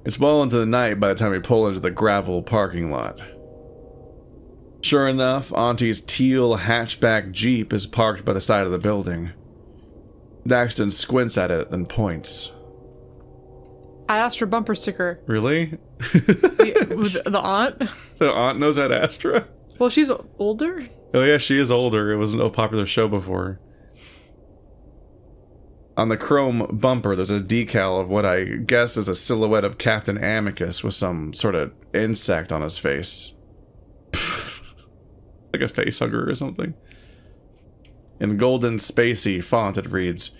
It's well into the night by the time we pull into the gravel parking lot. Sure enough, Auntie's teal hatchback Jeep is parked by the side of the building. Daxton squints at it, then points. I asked for a bumper sticker. Really? The aunt? The aunt knows Ad Astra? Well, she's older? Oh yeah, she is older. It wasn't a popular show before. On the chrome bumper, there's a decal of what I guess is a silhouette of Captain Amicus with some sort of insect on his face. Like a face hugger or something. In golden spacey font it reads,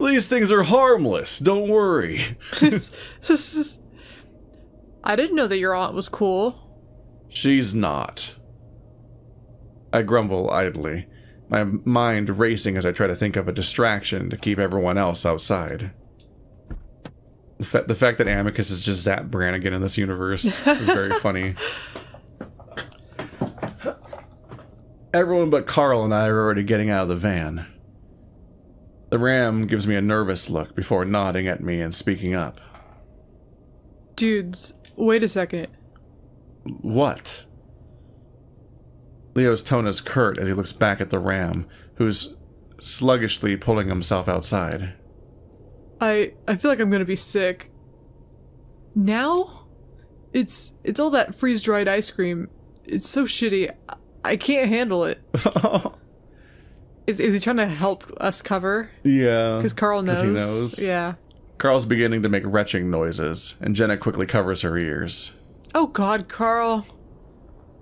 "These things are harmless, don't worry." I didn't know that your aunt was cool. She's not. I grumble idly, my mind racing as I try to think of a distraction to keep everyone else outside. The fact that Amicus is just Zap Brannigan in this universe is very funny. Everyone but Carl and I are already getting out of the van. The Ram gives me a nervous look before nodding at me and speaking up. Dudes, wait a second. What? Leo's tone is curt as he looks back at the Ram, who's sluggishly pulling himself outside. I feel like I'm gonna be sick. Now? It's all that freeze-dried ice cream. It's so shitty. I can't handle it. Is he trying to help us cover? Yeah. Because Carl knows. He knows. Yeah. Carl's beginning to make retching noises, and Jenna quickly covers her ears. Oh god, Carl.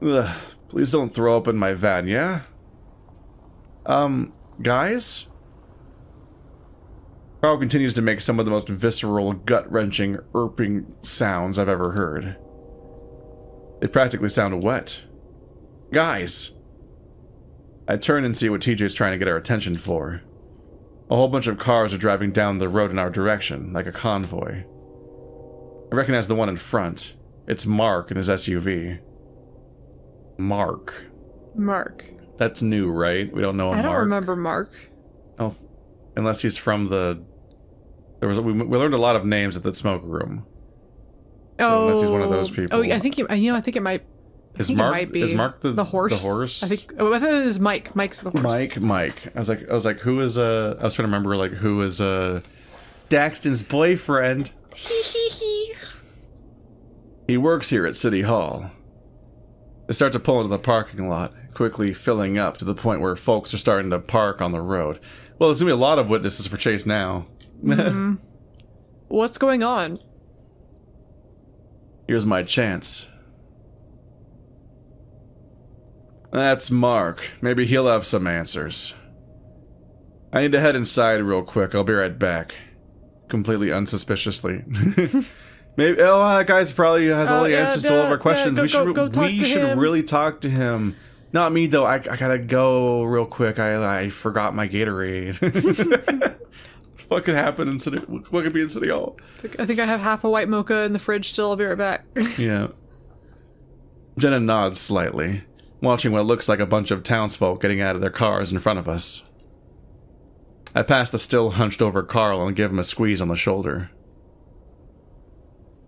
Ugh, please don't throw up in my van, yeah? Guys? Carl continues to make some of the most visceral, gut-wrenching, irping sounds I've ever heard. They practically sound wet. Guys! I turn and see what TJ's trying to get our attention for. A whole bunch of cars are driving down the road in our direction, like a convoy. I recognize the one in front. It's Mark in his SUV. Mark. That's new, right? We don't know a Mark. I don't remember Mark. Oh, unless he's from the... we learned a lot of names at the smoke room. So unless he's one of those people. Oh, I think I think it might... Is Mark the horse? The horse? I thought it was Mike. Mike's the horse. Mike. I was like, who is I was trying to remember like who is Daxton's boyfriend. He works here at City Hall. They start to pull into the parking lot, quickly filling up to the point where folks are starting to park on the road. Well, there's gonna be a lot of witnesses for Chase now. Mm-hmm. What's going on? Here's my chance. That's Mark. Maybe he'll have some answers. I need to head inside real quick. I'll be right back. Completely unsuspiciously. Maybe that guy's probably has all the answers to all of our questions. We should really talk to him. Not me though. I gotta go real quick. I forgot my Gatorade. What could happen in City? What could be in City Hall? I think I have half a white mocha in the fridge still. I'll be right back. Yeah. Jenna nods slightly, watching what looks like a bunch of townsfolk getting out of their cars in front of us. I pass the still hunched over Carl and give him a squeeze on the shoulder.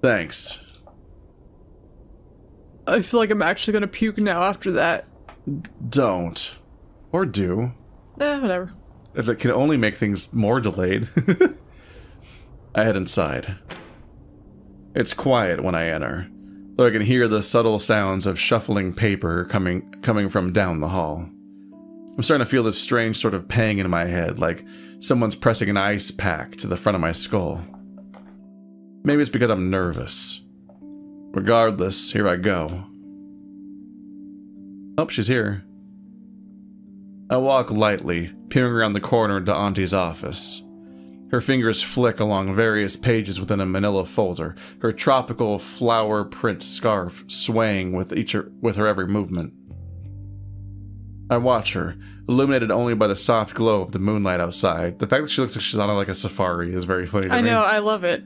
Thanks. I feel like I'm actually gonna puke now after that. Don't. Or do. Whatever. It can only make things more delayed. I head inside. It's quiet when I enter, though I can hear the subtle sounds of shuffling paper coming from down the hall. I'm starting to feel this strange sort of pang in my head, like someone's pressing an ice pack to the front of my skull. Maybe it's because I'm nervous. Regardless, here I go. Oh, she's here. I walk lightly, peering around the corner into Auntie's office. Her fingers flick along various pages within a manila folder, her tropical flower print scarf swaying with her every movement. I watch her, illuminated only by the soft glow of the moonlight outside. The fact that she looks like she's on like a safari is very funny to me. I know, I love it.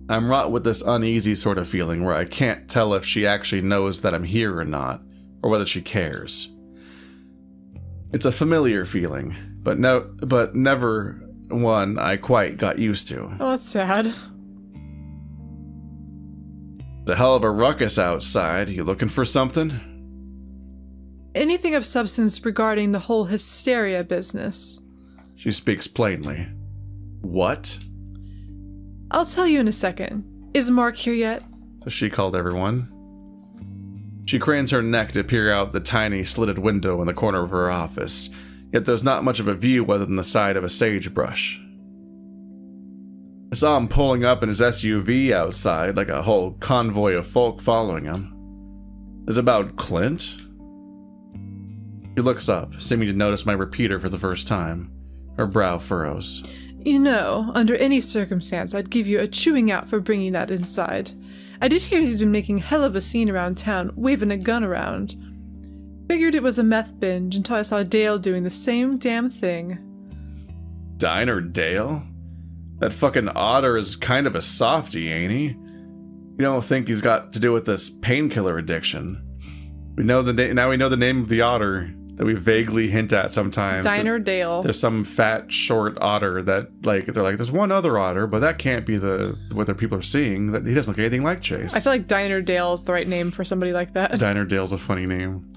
I'm wrought with this uneasy sort of feeling where I can't tell if she actually knows that I'm here or not, or whether she cares. It's a familiar feeling, but never one I quite got used to. Oh, that's sad. The hell of a ruckus outside. You looking for something? Anything of substance regarding the whole hysteria business. She speaks plainly. What? I'll tell you in a second. Is Mark here yet? So she called everyone. She cranes her neck to peer out the tiny slitted window in the corner of her office, yet there's not much of a view other than the side of a sagebrush. I saw him pulling up in his SUV outside, like a whole convoy of folk following him. Is it about Clint? She looks up, seeming to notice my repeater for the first time. Her brow furrows. You know, under any circumstance, I'd give you a chewing out for bringing that inside. I did hear he's been making hell of a scene around town, waving a gun around. Figured it was a meth binge until I saw Dale doing the same damn thing. Diner Dale? That fucking otter is kind of a softie, ain't he? You don't think he's got to do with this painkiller addiction? We know now we know the name of the otter that we vaguely hint at sometimes. Diner Dale. There's some fat, short otter that, like, they're like, there's one other otter, but that can't be what the people are seeing. That he doesn't look anything like Chase. I feel like Diner Dale is the right name for somebody like that. Diner Dale's a funny name.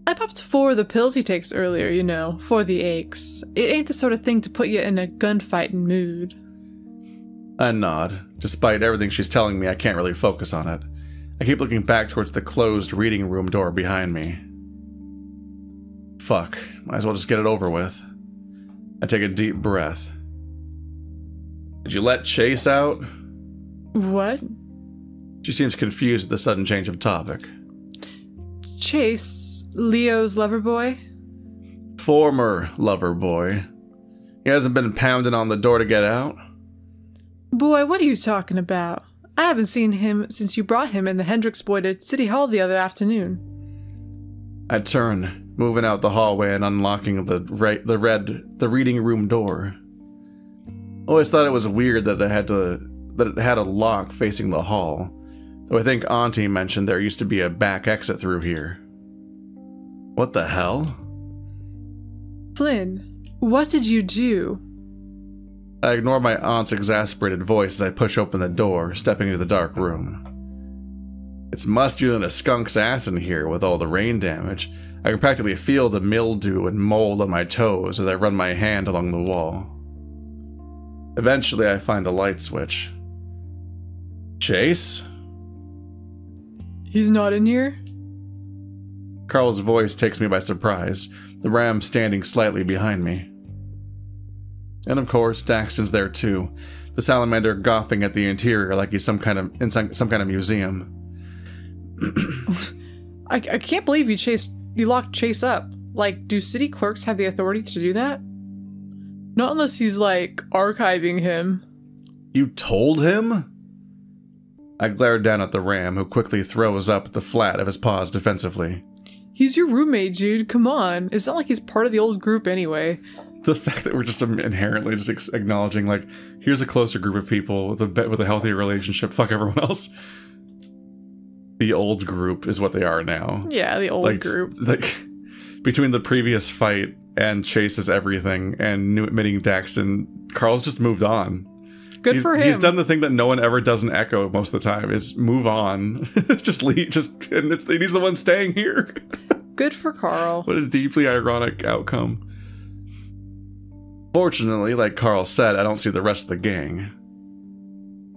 I popped 4 of the pills he takes earlier, you know, for the aches. It ain't the sort of thing to put you in a gunfighting mood. I nod. Despite everything she's telling me, I can't really focus on it. I keep looking back towards the closed reading room door behind me. Fuck. Might as well just get it over with. I take a deep breath. Did you let Chase out? What? She seems confused at the sudden change of topic. Chase, Leo's lover boy? Former lover boy. He hasn't been pounding on the door to get out? Boy, what are you talking about? I haven't seen him since you brought him and the Hendricks boy to City Hall the other afternoon. I turn, moving out the hallway and unlocking the reading room door. Always thought it was weird that it had a lock facing the hall, though I think Auntie mentioned there used to be a back exit through here. What the hell? Flynn, what did you do? I ignore my aunt's exasperated voice as I push open the door, stepping into the dark room. It's mustier than a skunk's ass in here with all the rain damage. I can practically feel the mildew and mold on my toes as I run my hand along the wall. Eventually, I find the light switch. Chase? He's not in here? Carl's voice takes me by surprise, the ram standing slightly behind me. And of course, Daxton's there too, the salamander gawping at the interior like he's some kind of museum. I can't believe you locked Chase up. Like, do city clerks have the authority to do that? Not unless he's, like, archiving him. You told him? I glare down at the ram, who quickly throws up the flat of his paws defensively. He's your roommate, dude. Come on. It's not like he's part of the old group anyway. The fact that we're just inherently just acknowledging, like, here's a closer group of people with a healthier relationship. Fuck everyone else. The old group is what they are now. Yeah, the old group. Like, between the previous fight and Chase's everything and meeting Daxton, Carl's just moved on. Good for him. He's done the thing that no one ever does in Echo most of the time, is move on. Just leave, and he's the one staying here. Good for Carl. What a deeply ironic outcome. Fortunately, like Carl said, I don't see the rest of the gang.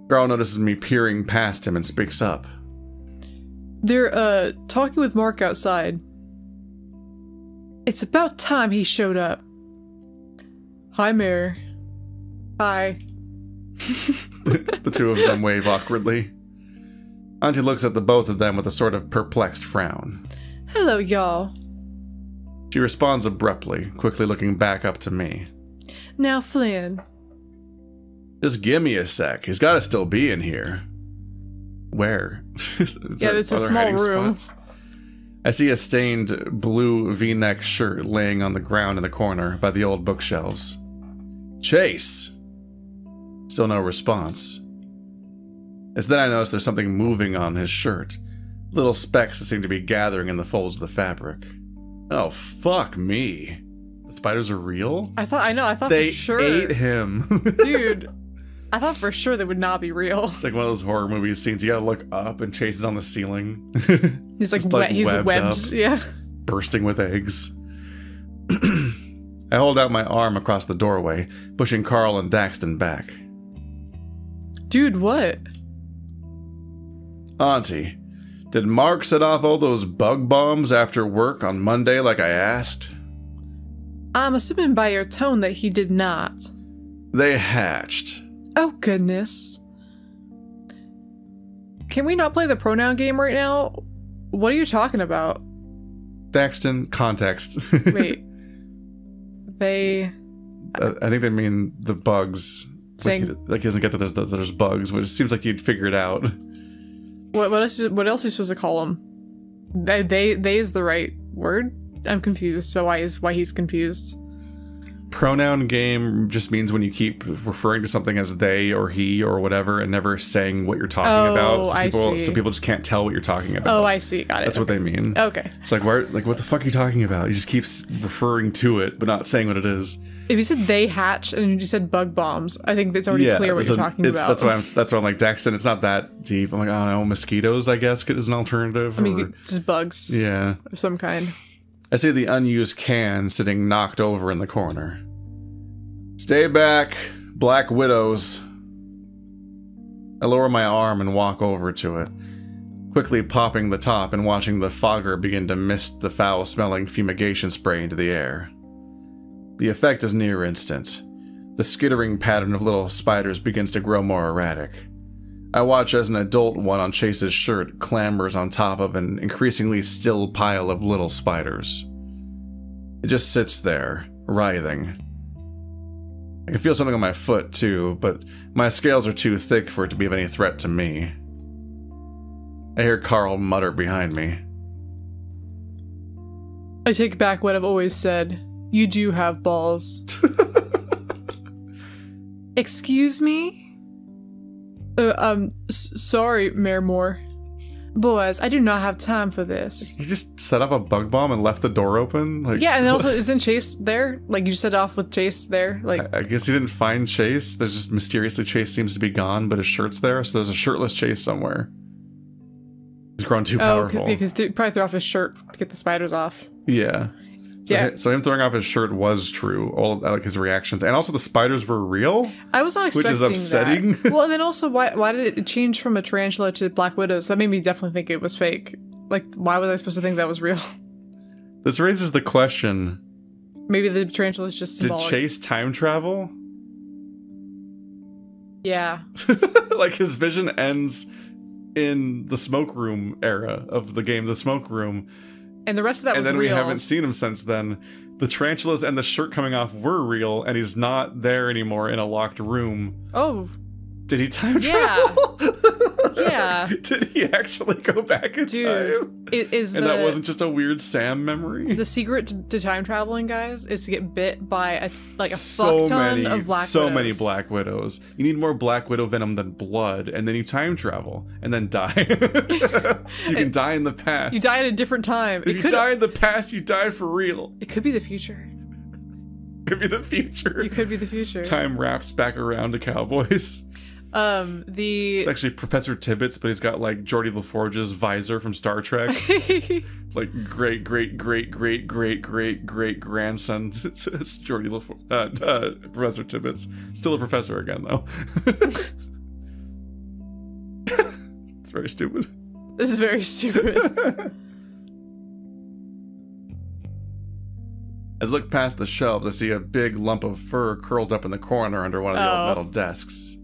Carl notices me peering past him and speaks up. They're, talking with Mark outside. It's about time he showed up. Hi, Mayor. Hi. The two of them wave awkwardly. Auntie looks at the both of them with a sort of perplexed frown. Hello, y'all. She responds abruptly, quickly looking back up to me. Now, Flynn. Just give me a sec. He's got to still be in here. Where? Yeah, it's a small room. Spots? I see a stained blue V-neck shirt laying on the ground in the corner by the old bookshelves. Chase! Still no response. It's then I notice there's something moving on his shirt. Little specks that seem to be gathering in the folds of the fabric. Oh, fuck me. The spiders are real? I thought They for sure. ate him. Dude, I thought for sure they would not be real. It's like one of those horror movie scenes. You gotta look up and Chase is on the ceiling. He's like, he's webbed. Up, yeah. bursting with eggs. I hold out my arm across the doorway, pushing Carl and Daxton back. Dude, what? Auntie, did Mark set off all those bug bombs after work on Monday like I asked? I'm assuming by your tone that he did not. They hatched. Oh, goodness. Can we not play the pronoun game right now? What are you talking about? Daxton, context. Wait. They... I think they mean the bugs. Saying... Like he doesn't get that there's bugs, but it seems like you'd figure it out. What else are you supposed to call them? They is the right word? I'm confused. So why he's confused? Pronoun game just means when you keep referring to something as they or he or whatever and never saying what you're talking about. So people just can't tell what you're talking about. Oh, I see. Got it. That's what they mean. Okay. It's like, what the fuck are you talking about? You just keep referring to it, but not saying what it is. If you said they hatch and you just said bug bombs, I think it's already clear what you're talking about. That's why I'm like, Daxton, it's not that deep. I'm like, I don't know, mosquitoes, I guess, is an alternative. I mean, just bugs. Yeah. Of some kind. I see the unused can sitting knocked over in the corner. Stay back, Black Widows. I lower my arm and walk over to it, quickly popping the top and watching the fogger begin to mist the foul-smelling fumigation spray into the air. The effect is near instant. The skittering pattern of little spiders begins to grow more erratic. I watch as an adult one on Chase's shirt clambers on top of an increasingly still pile of little spiders. It just sits there, writhing. I can feel something on my foot, too, but my scales are too thick for it to be of any threat to me. I hear Carl mutter behind me. I take back what I've always said. You do have balls. Excuse me? Sorry, Mayor Moore. Boys, I do not have time for this. You just set up a bug bomb and left the door open? Like, yeah, and then also, isn't Chase there? Like, you just set off with Chase there? Like, I guess he didn't find Chase. There's just mysteriously Chase seems to be gone, but his shirt's there, so there's a shirtless Chase somewhere. He's grown too powerful. Because he probably threw off his shirt to get the spiders off. Yeah. So him throwing off his shirt was true. All like his reactions, and also the spiders were real. I was not expecting that. Which is upsetting. Well, and then also, why did it change from a tarantula to Black Widow? So that made me definitely think it was fake. Like, why was I supposed to think that was real? This raises the question. Maybe the tarantula is just symbolic. Did Chase time travel? Yeah. Like his vision ends in the smoke room era of the game, the smoke room. And the rest of that was real. And then we haven't seen him since then. The tarantulas and the shirt coming off were real, and he's not there anymore in a locked room. Oh. Did he time travel? Yeah. Did he actually go back in time? That wasn't just a weird Sam memory? The secret to time traveling, guys, is to get bit by a fuck ton of Black Widows. So many Black Widows. You need more Black Widow venom than blood, and then you time travel, and then die. You can die in the past. You die at a different time. If you die in the past, you die for real. It could be the future. Could be the future. You could be the future. Time wraps back around to Cowboys. It's actually Professor Tibbets, but he's got like Geordie LaForge's visor from Star Trek. Like great grandson. It's Geordie LaForge, Professor Tibbets. Still a professor again, though. It's very stupid. This is very stupid. As I look past the shelves, I see a big lump of fur curled up in the corner under one of the old metal desks.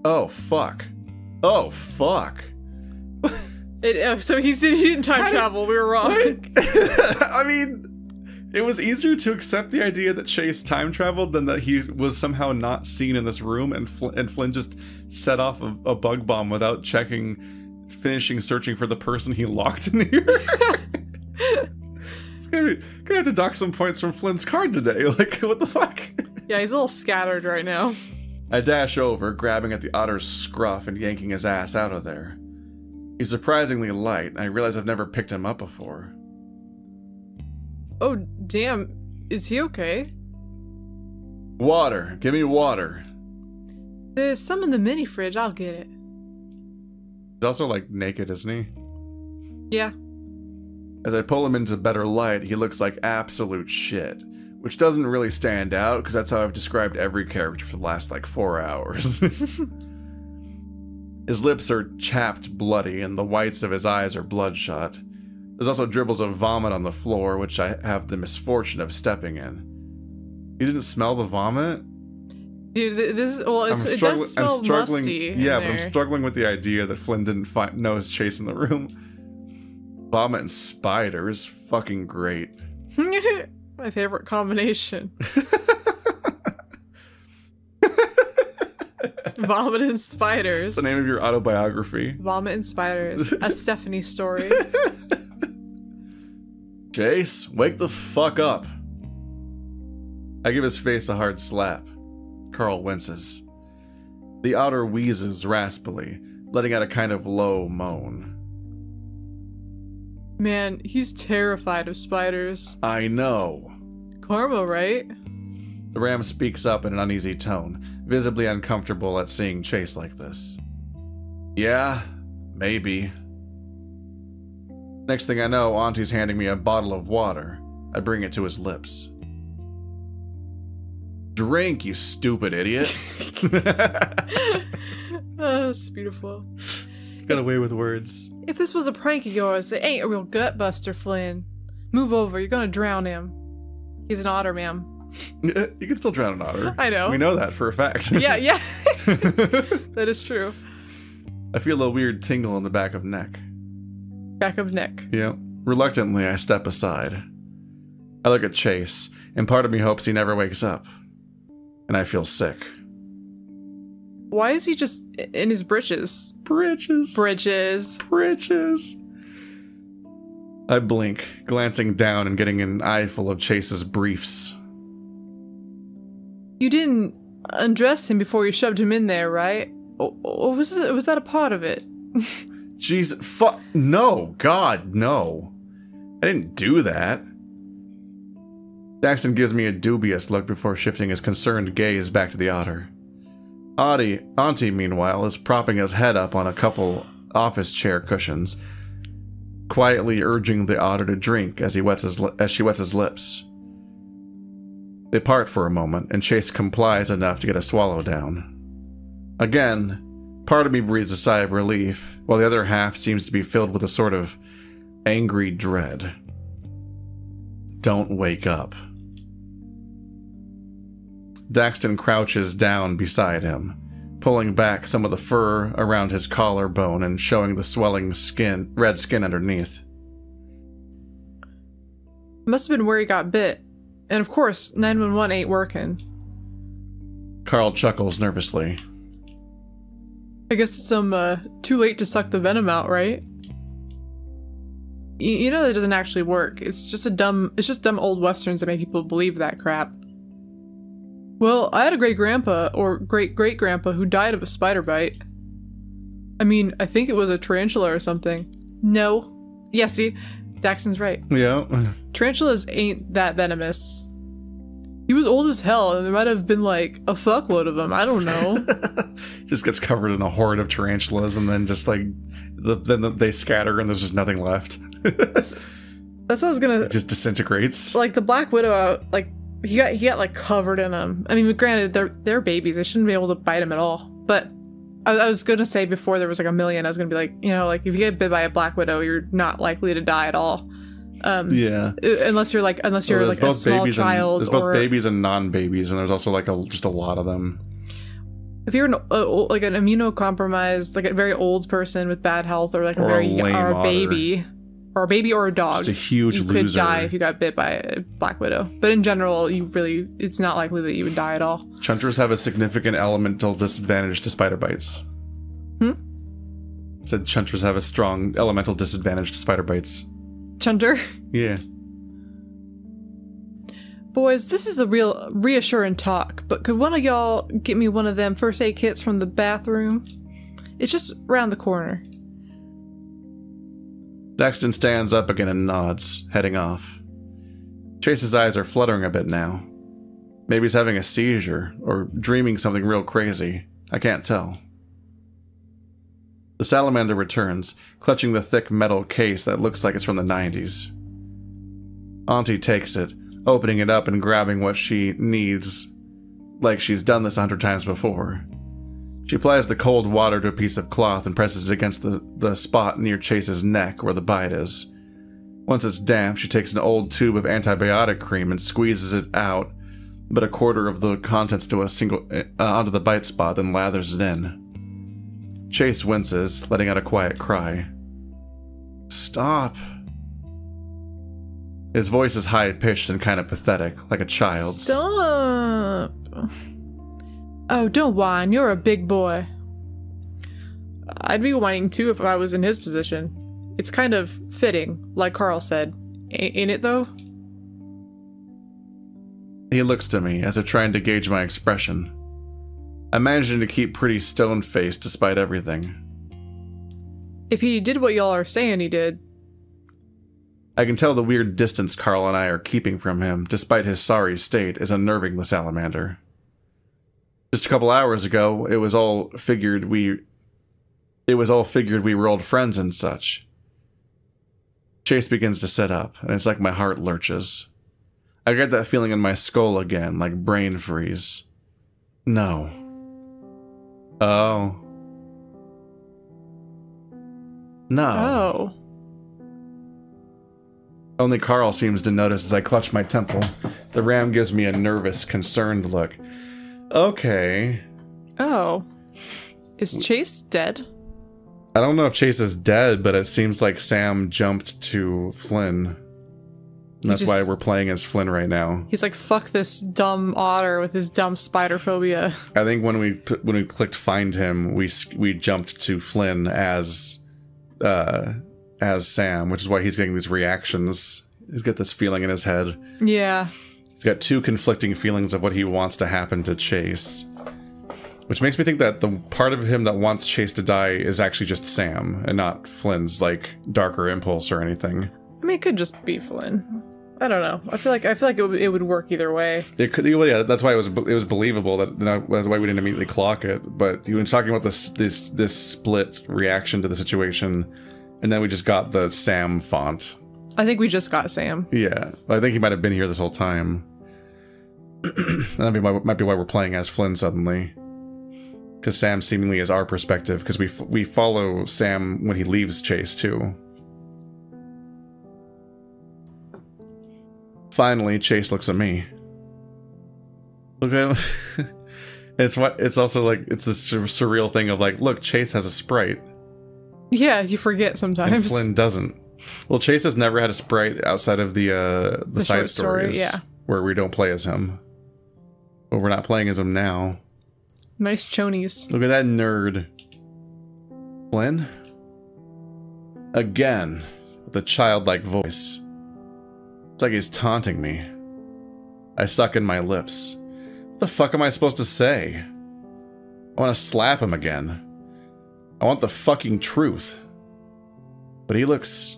Oh, fuck. Oh, fuck. So he didn't time travel. We were wrong. I mean, it was easier to accept the idea that Chase time traveled than that he was somehow not seen in this room and Flynn just set off a bug bomb without finishing searching for the person he locked in here. Gonna have to dock some points from Flynn's card today. Like, what the fuck? Yeah, he's a little scattered right now. I dash over, grabbing at the otter's scruff and yanking his ass out of there. He's surprisingly light, and I realize I've never picked him up before. Oh, damn. Is he okay? Water. Give me water. There's some in the mini fridge. I'll get it. He's also, like, naked, isn't he? Yeah. As I pull him into better light, he looks like absolute shit. Which doesn't really stand out, because that's how I've described every character for the last, like, 4 hours. His lips are chapped bloody, and the whites of his eyes are bloodshot. There's also dribbles of vomit on the floor, which I have the misfortune of stepping in. You didn't smell the vomit? Dude, this well, it does smell musty. Yeah, but I'm struggling with the idea that Flynn didn't notice Chase in the room. Vomit and spiders, fucking great. My favorite combination. Vomit and spiders. That's the name of your autobiography. Vomit and spiders. A Stephanie story. Chase, wake the fuck up. I give his face a hard slap. Carl winces. The otter wheezes raspily, letting out a kind of low moan. Man, he's terrified of spiders. I know. Karma, right? The ram speaks up in an uneasy tone, visibly uncomfortable at seeing Chase like this. Yeah, maybe. Next thing I know, Auntie's handing me a bottle of water. I bring it to his lips. Drink, you stupid idiot. Oh, it's beautiful. Got away with words. If this was a prank of yours, it ain't a real gut buster, Flynn. Move over, you're gonna drown him. He's an otter, ma'am. You can still drown an otter. I know. We know that for a fact. Yeah. That is true. I feel a weird tingle in the back of neck. Back of neck. Yeah. Reluctantly, I step aside. I look at Chase, and part of me hopes he never wakes up. And I feel sick. Why is he just in his britches? Britches. I blink, glancing down and getting an eyeful of Chase's briefs. You didn't undress him before you shoved him in there, right? Or was that a part of it? Jeez, fuck, no, God, no. I didn't do that. Daxton gives me a dubious look before shifting his concerned gaze back to the otter. Auntie, meanwhile, is propping his head up on a couple office chair cushions, quietly urging the otter to drink as she wets his lips. They part for a moment, and Chase complies enough to get a swallow down. Again, part of me breathes a sigh of relief, while the other half seems to be filled with a sort of angry dread. Don't wake up. Daxton crouches down beside him, pulling back some of the fur around his collarbone and showing the swelling red skin underneath. Must have been where he got bit. And of course, 911 ain't working. Carl chuckles nervously. I guess it's too late to suck the venom out, right? You know that doesn't actually work. It's just dumb old westerns that make people believe that crap. Well, I had a great-grandpa, or great-great-grandpa, who died of a spider bite. I mean, I think it was a tarantula or something. No. Yeah, see? Daxton's right. Yeah. Tarantulas ain't that venomous. He was old as hell, and there might have been, like, a fuckload of them. I don't know. Just gets covered in a horde of tarantulas, and then just, like, then they scatter, and there's just nothing left. That's what I was gonna... It just disintegrates. Like, the Black Widow, like... He got like covered in them. I mean, granted, they're babies. They shouldn't be able to bite him at all. But I was gonna say before there was like a million, I was gonna be like, you know, like if you get bit by a Black Widow, you're not likely to die at all. Yeah. Unless you're like a small child. There's both babies and non-babies, and there's also like just a lot of them. If you're like an immunocompromised, like a very old person with bad health, or like a baby. Or a baby or a dog. It's a huge loser. You could die if you got bit by a Black Widow. But in general, it's not likely that you would die at all. Chunters have a significant elemental disadvantage to spider bites. Said Chunters have a strong elemental disadvantage to spider bites. Chunter? Yeah. Boys, this is a real reassuring talk, but could one of y'all get me one of them first aid kits from the bathroom? It's just around the corner. Daxton stands up again and nods, heading off. Chase's eyes are fluttering a bit now. Maybe he's having a seizure, or dreaming something real crazy. I can't tell. The salamander returns, clutching the thick metal case that looks like it's from the 90s. Auntie takes it, opening it up and grabbing what she needs, like she's done this 100 times before. She applies the cold water to a piece of cloth and presses it against the spot near Chase's neck where the bite is. Once it's damp, she takes an old tube of antibiotic cream and squeezes it out, but a quarter of the contents to onto the bite spot, then lathers it in. Chase winces, letting out a quiet cry. Stop. His voice is high-pitched and kind of pathetic, like a child's. Stop. Oh, don't whine. You're a big boy. I'd be whining too if I was in his position. It's kind of fitting, like Carl said. Ain't it, though? He looks to me, as if trying to gauge my expression. I'm managing to keep pretty stone-faced despite everything. If he did what y'all are saying he did... I can tell the weird distance Carl and I are keeping from him, despite his sorry state, is unnerving the salamander. Just a couple hours ago, it was all figured we were old friends and such. Chase begins to sit up, and it's like my heart lurches. I get that feeling in my skull again, like brain freeze. No. Oh. No. Oh. Only Carl seems to notice as I clutch my temple. The ram gives me a nervous, concerned look. Okay. Oh. Is Chase dead? I don't know if Chase is dead, but it seems like Sam jumped to Flynn. That's why we're playing as Flynn right now. He's like, fuck this dumb otter with his dumb spider phobia. I think when we clicked find him, we jumped to Flynn as Sam, which is why he's getting these reactions. He's got this feeling in his head. Yeah. He's got two conflicting feelings of what he wants to happen to Chase. Which makes me think that the part of him that wants Chase to die is actually just Sam, and not Flynn's, like, darker impulse or anything. I mean, it could just be Flynn. I don't know. I feel like it would work either way. It could, well, yeah. That's why it was believable. That's why we didn't immediately clock it. But you were talking about this split reaction to the situation, and then we just got the Sam font. I think we just got Sam. Yeah, I think he might have been here this whole time. That might be why we're playing as Flynn suddenly, because Sam seemingly is our perspective. Because we follow Sam when he leaves Chase too. Finally, Chase looks at me. Look at him. It's also like, it's this surreal thing of like, look, Chase has a sprite. Yeah, you forget sometimes. And Flynn doesn't. Well, Chase has never had a sprite outside of the side stories, yeah, where we don't play as him. But we're not playing as him now. Nice chonies. Look at that nerd. Flynn? Again, with a childlike voice. It's like he's taunting me. I suck in my lips. What the fuck am I supposed to say? I want to slap him again. I want the fucking truth. But he looks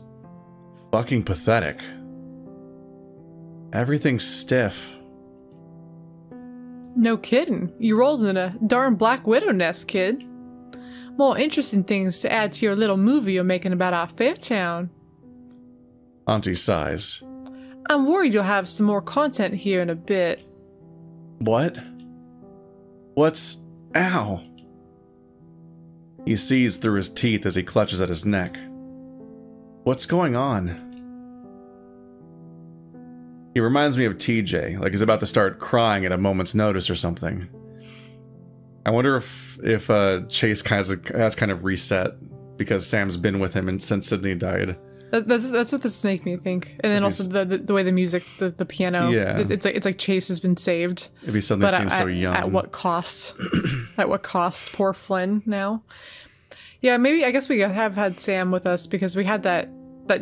fucking pathetic. Everything's stiff. No kidding. You rolled in a darn Black Widow nest, kid. More interesting things to add to your little movie you're making about our Fairtown. Auntie sighs. I'm worried you'll have some more content here in a bit. What? What's... Ow. He sees through his teeth as he clutches at his neck. What's going on? He reminds me of TJ, like he's about to start crying at a moment's notice or something. I wonder if Chase has kind of reset because Sam's been with him since Sydney died. That's what this is making me think. And then also the way the music, the piano, yeah, it's like Chase has been saved. If he suddenly seems so young. At what cost? At what cost? Poor Flynn now. Yeah, maybe I guess we have had Sam with us because we had that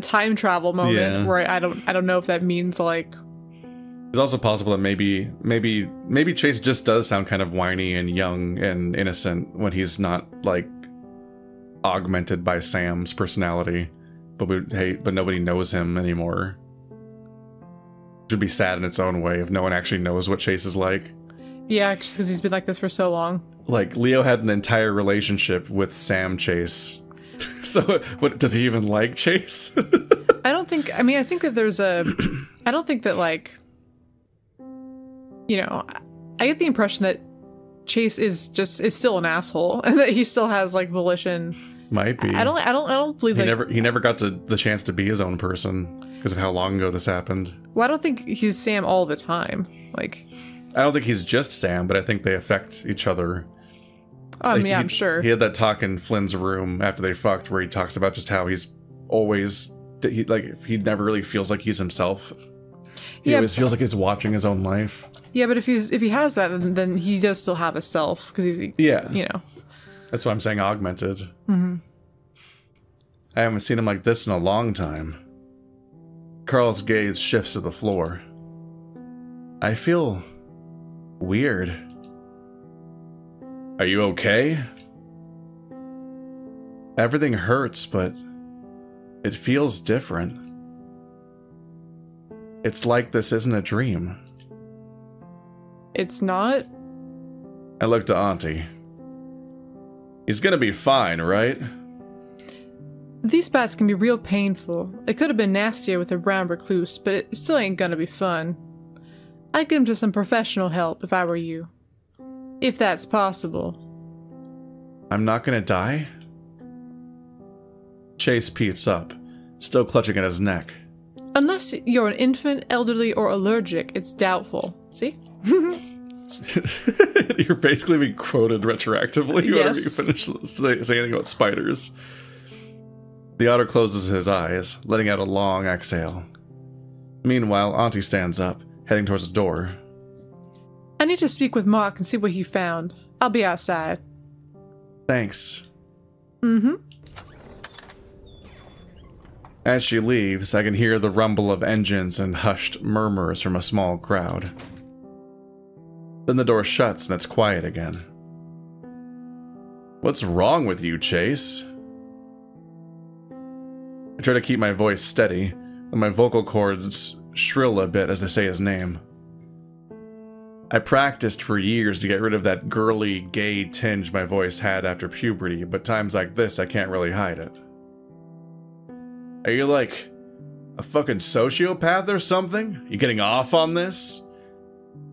time travel moment where I don't know if that means like. It's also possible that maybe Chase just does sound kind of whiny and young and innocent when he's not like augmented by Sam's personality. But nobody knows him anymore. Should be sad in its own way if no one actually knows what Chase is like. Yeah, just because he's been like this for so long. Like, Leo had an entire relationship with Sam Chase. So, what, does he even like Chase? I don't think, I mean, I think that there's a, I don't think that, like, you know, I get the impression that Chase is still an asshole and that he still has, like, volition. Might be. I don't believe that. He never got the chance to be his own person because of how long ago this happened. Well, I don't think he's Sam all the time. Like, I don't think he's just Sam, but I think they affect each other. Like, yeah, I'm sure. He had that talk in Flynn's room after they fucked where he talks about just how he's always, he never really feels like he's himself. He always feels like he's watching his own life. Yeah, but if he has that, then he does still have a self because he's, yeah, you know. That's why I'm saying augmented. Mm-hmm. I haven't seen him like this in a long time. Carl's gaze shifts to the floor. I feel weird. Are you okay? Everything hurts, but it feels different. It's like this isn't a dream. It's not? I look to Auntie. He's gonna be fine, right? These bats can be real painful. It could have been nastier with a brown recluse, but it still ain't gonna be fun. I'd get him to some professional help if I were you. If that's possible. I'm not gonna die? Chase peeps up, still clutching at his neck. Unless you're an infant, elderly, or allergic, it's doubtful. See? You're basically being quoted retroactively whenever you finish saying anything about spiders. The otter closes his eyes, letting out a long exhale. Meanwhile, Auntie stands up, heading towards the door. I need to speak with Mark and see what he found. I'll be outside. Thanks. Mm-hmm. As she leaves, I can hear the rumble of engines and hushed murmurs from a small crowd. Then the door shuts and it's quiet again. What's wrong with you, Chase? I try to keep my voice steady, and my vocal cords shrill a bit as they say his name. I practiced for years to get rid of that girly, gay tinge my voice had after puberty, but times like this I can't really hide it. Are you like a fucking sociopath or something? You getting off on this?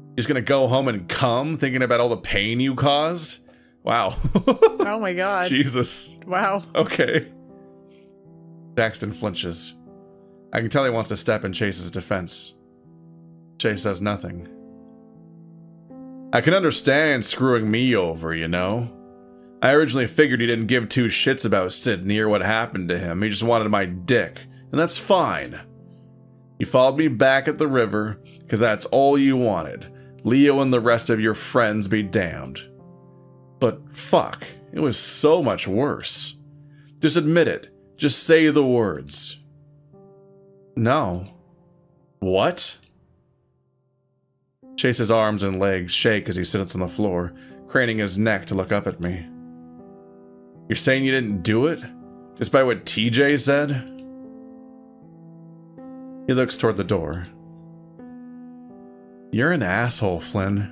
You're just gonna go home and come, thinking about all the pain you caused? Wow. Oh my god. Jesus. Wow. Okay. Daxton flinches. I can tell he wants to step in Chase's defense. Chase says nothing. I can understand screwing me over, you know? I originally figured he didn't give two shits about Sydney or what happened to him. He just wanted my dick, and that's fine. You followed me back at the river, because that's all you wanted. Leo and the rest of your friends be damned. But fuck, it was so much worse. Just admit it. Just say the words. No. What? Chase's arms and legs shake as he sits on the floor, craning his neck to look up at me. You're saying you didn't do it? Just by what TJ said? He looks toward the door. You're an asshole, Flynn.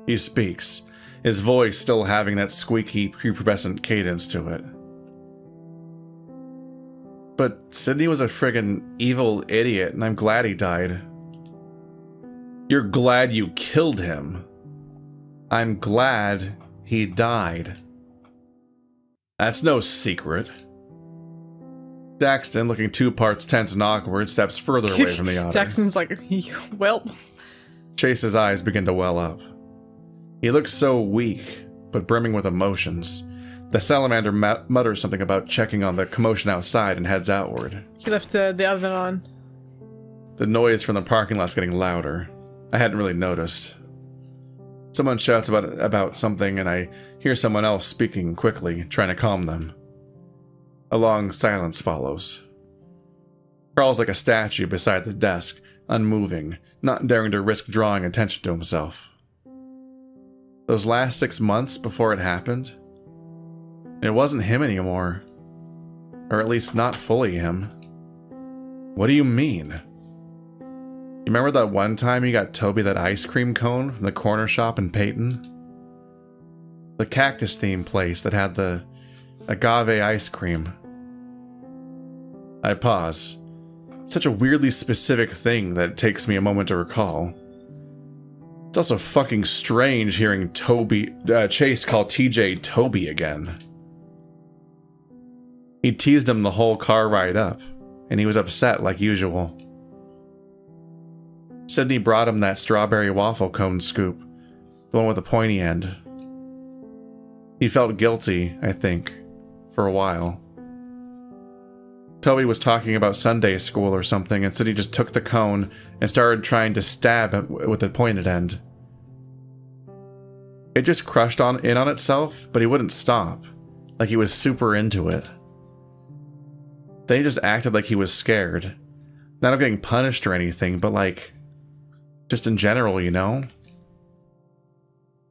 He speaks, his voice still having that squeaky, prepubescent cadence to it. But Sydney was a friggin' evil idiot, and I'm glad he died. You're glad you killed him. I'm glad he died. That's no secret. Daxton, looking 2 parts tense and awkward, steps further away from the otter. Daxton's like, well. Chase's eyes begin to well up. He looks so weak, but brimming with emotions. The salamander mutters something about checking on the commotion outside and heads outward. He left the oven on. The noise from the parking lot's getting louder. I hadn't really noticed. Someone shouts about something, and I hear someone else speaking quickly, trying to calm them. A long silence follows. Carl's like a statue beside the desk, unmoving, not daring to risk drawing attention to himself. Those last 6 months before it happened, it wasn't him anymore. Or at least not fully him. What do you mean? You remember that one time you got Toby that ice cream cone from the corner shop in Peyton? The cactus-themed place that had the agave ice cream. I pause. Such a weirdly specific thing that it takes me a moment to recall. It's also fucking strange hearing Chase call TJ Toby again. He teased him the whole car ride up, and he was upset like usual. Sydney brought him that strawberry waffle cone scoop, the one with the pointy end. He felt guilty, I think, for a while. Toby was talking about Sunday school or something, and Sydney just took the cone and started trying to stab it with the pointed end. It just crushed in on itself, but he wouldn't stop, like he was super into it. Then he just acted like he was scared. Not of getting punished or anything, but like, just in general, you know?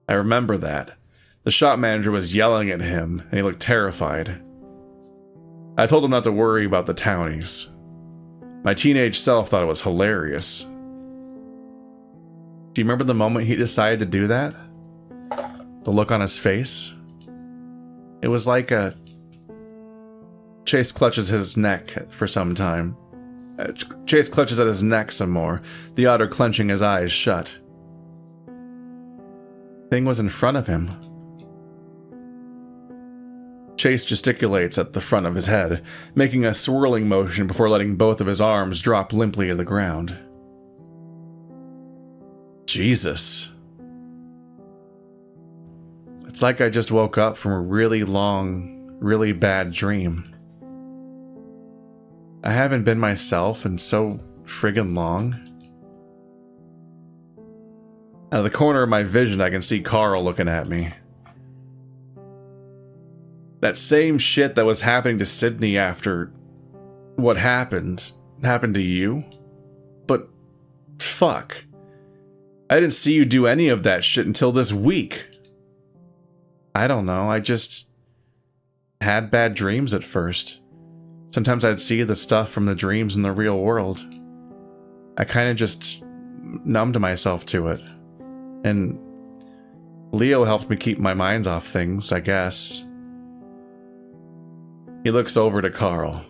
I remember that. The shop manager was yelling at him, and he looked terrified. I told him not to worry about the townies. My teenage self thought it was hilarious. Do you remember the moment he decided to do that? The look on his face? It was like a... Chase clutches his neck for some time. Chase clutches at his neck some more, the otter clenching his eyes shut. Thing was in front of him. Chase gesticulates at the front of his head, making a swirling motion before letting both of his arms drop limply to the ground. Jesus. It's like I just woke up from a really long, really bad dream. I haven't been myself in so friggin' long. Out of the corner of my vision, I can see Carl looking at me. That same shit that was happening to Sydney after what happened to you? But fuck. I didn't see you do any of that shit until this week. I don't know, I just had bad dreams at first. Sometimes I'd see the stuff from the dreams in the real world. I kind of just numbed myself to it. And Leo helped me keep my mind off things, I guess. He looks over to Carl.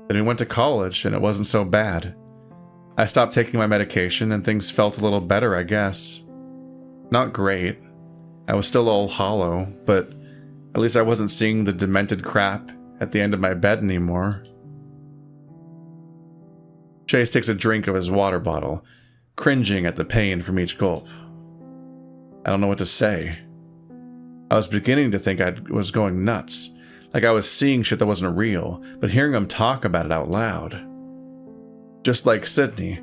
Then we went to college, and it wasn't so bad. I stopped taking my medication, and things felt a little better, I guess. Not great. I was still all hollow, but at least I wasn't seeing the demented crap at the end of my bed anymore. Chase takes a drink of his water bottle, cringing at the pain from each gulp. I don't know what to say. I was beginning to think I was going nuts, like I was seeing shit that wasn't real, but hearing him talk about it out loud. Just like Sydney,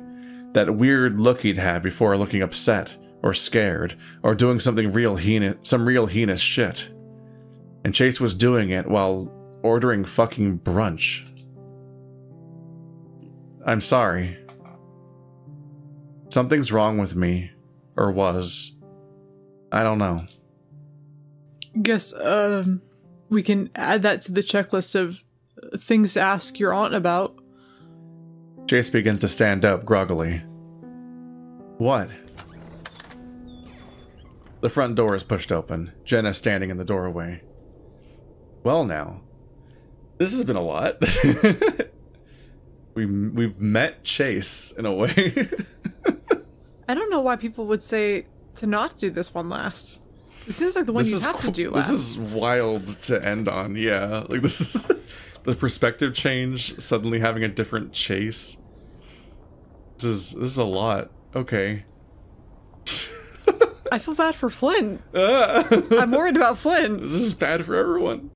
that weird look he'd had before looking upset, or scared, or doing something some real heinous shit. And Chase was doing it while ordering fucking brunch. I'm sorry. Something's wrong with me. Or was. I don't know. Guess, we can add that to the checklist of things to ask your aunt about. Chase begins to stand up groggily. What? The front door is pushed open, Jenna standing in the doorway. Well now, this has been a lot. We've met Chase in a way. I don't know why people would say to not do this one last. It seems like the one you have to do last. This is wild to end on, yeah. Like this is the perspective change, suddenly having a different Chase. This is a lot. Okay. I feel bad for Flynn. I'm worried about Flynn. This is bad for everyone.